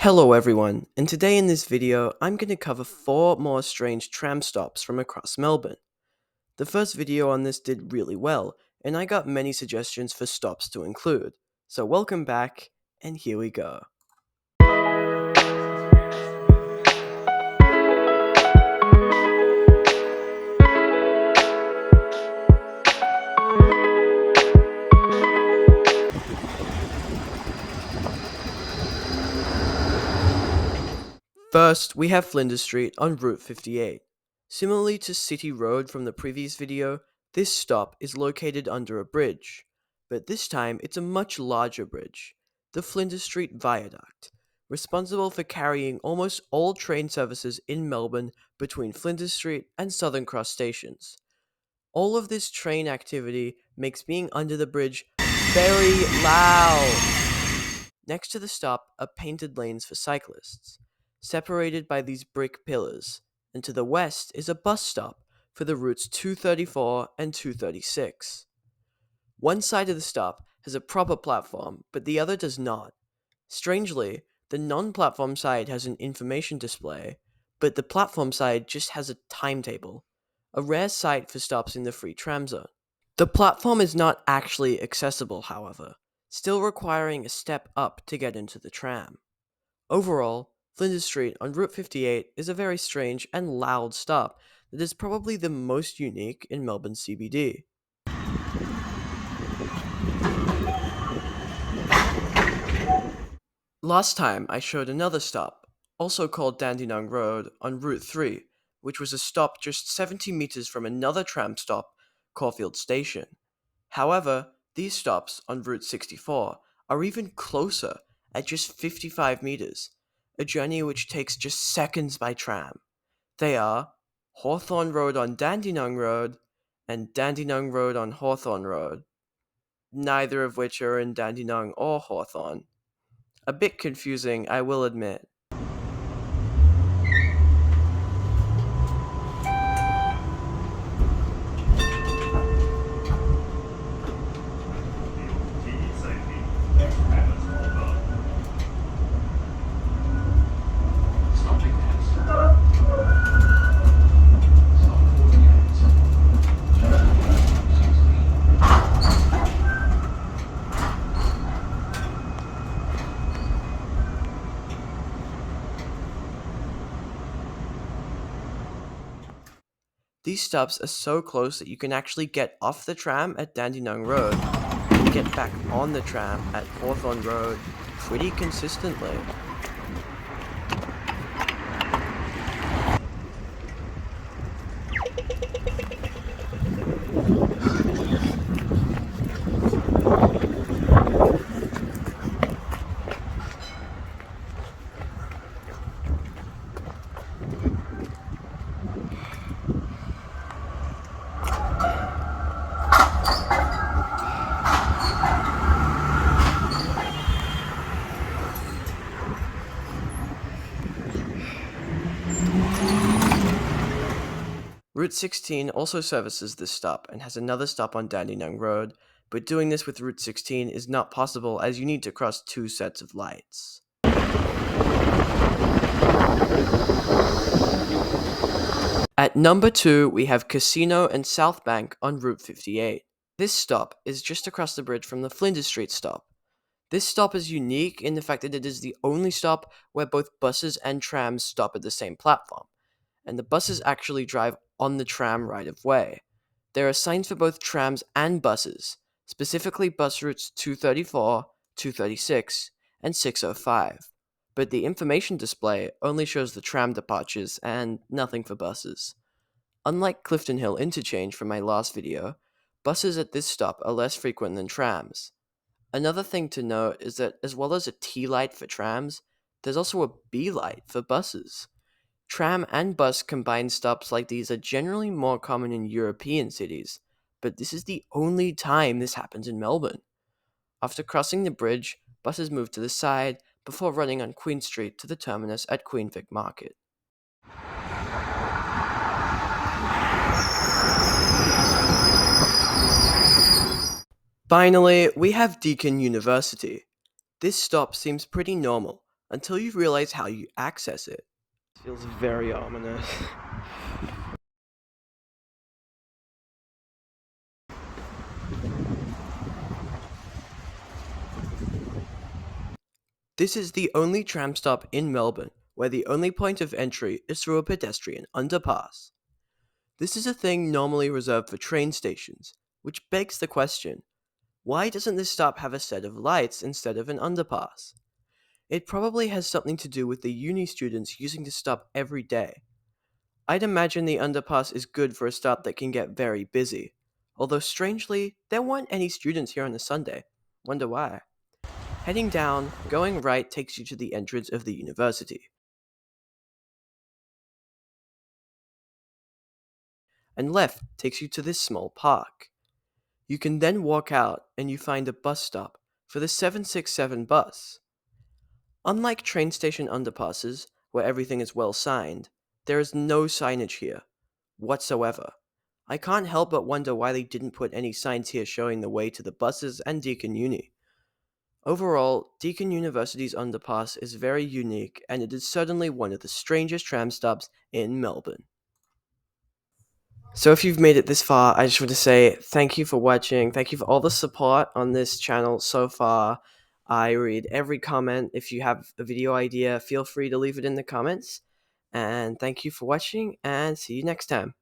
Hello everyone, and today in this video, I'm going to cover 4 more strange tram stops from across Melbourne. The first video on this did really well, and I got many suggestions for stops to include. So welcome back, and here we go. First, we have Flinders Street on Route 58. Similarly to City Road from the previous video, this stop is located under a bridge, but this time it's a much larger bridge, the Flinders Street Viaduct, responsible for carrying almost all train services in Melbourne between Flinders Street and Southern Cross stations. All of this train activity makes being under the bridge very loud. Next to the stop are painted lanes for cyclists, separated by these brick pillars, and to the west is a bus stop for the routes 234 and 236. One side of the stop has a proper platform, but the other does not. Strangely, the non-platform side has an information display, but the platform side just has a timetable, a rare sight for stops in the free tram zone. The platform is not actually accessible, however, still requiring a step up to get into the tram. Overall, Flinders Street on Route 58 is a very strange and loud stop that is probably the most unique in Melbourne CBD. Last time I showed another stop, also called Dandenong Road, on Route 3, which was a stop just 70 meters from another tram stop, Caulfield Station. However, these stops on Route 64 are even closer at just 55 meters, a journey which takes just seconds by tram. They are Hawthorne Road on Dandenong Road and Dandenong Road on Hawthorne Road, neither of which are in Dandenong or Hawthorne. A bit confusing, I will admit. These stops are so close that you can actually get off the tram at Dandenong Road and get back on the tram at Hawthorne Road pretty consistently. Route 16 also services this stop and has another stop on Dandenong Road, but doing this with Route 16 is not possible as you need to cross 2 sets of lights. At number 2, we have Casino and Southbank on Route 58. This stop is just across the bridge from the Flinders Street stop. This stop is unique in the fact that it is the only stop where both buses and trams stop at the same platform, and the buses actually drive on the tram right of way. There are signs for both trams and buses, specifically bus routes 234, 236, and 605, but the information display only shows the tram departures and nothing for buses. Unlike Clifton Hill Interchange from my last video, buses at this stop are less frequent than trams. Another thing to note is that as well as a T light for trams, there's also a B light for buses. Tram and bus combined stops like these are generally more common in European cities, but this is the only time this happens in Melbourne. After crossing the bridge, buses move to the side before running on Queen Street to the terminus at Queen Vic Market. Finally, we have Deakin University. This stop seems pretty normal, until you realize how you access it. It feels very ominous. This is the only tram stop in Melbourne where the only point of entry is through a pedestrian underpass. This is a thing normally reserved for train stations, which begs the question, why doesn't this stop have a set of lights instead of an underpass? It probably has something to do with the uni students using the stop every day. I'd imagine the underpass is good for a stop that can get very busy, although strangely, there weren't any students here on a Sunday. Wonder why. Heading down, going right takes you to the entrance of the university, and left takes you to this small park. You can then walk out and you find a bus stop for the 767 bus. Unlike train station underpasses, where everything is well signed, there is no signage here, whatsoever. I can't help but wonder why they didn't put any signs here showing the way to the buses and Deakin Uni. Overall, Deakin University's underpass is very unique and it is certainly one of the strangest tram stops in Melbourne. So if you've made it this far, I just want to say thank you for watching. Thank you for all the support on this channel so far. I read every comment. If you have a video idea, feel free to leave it in the comments. And thank you for watching and see you next time.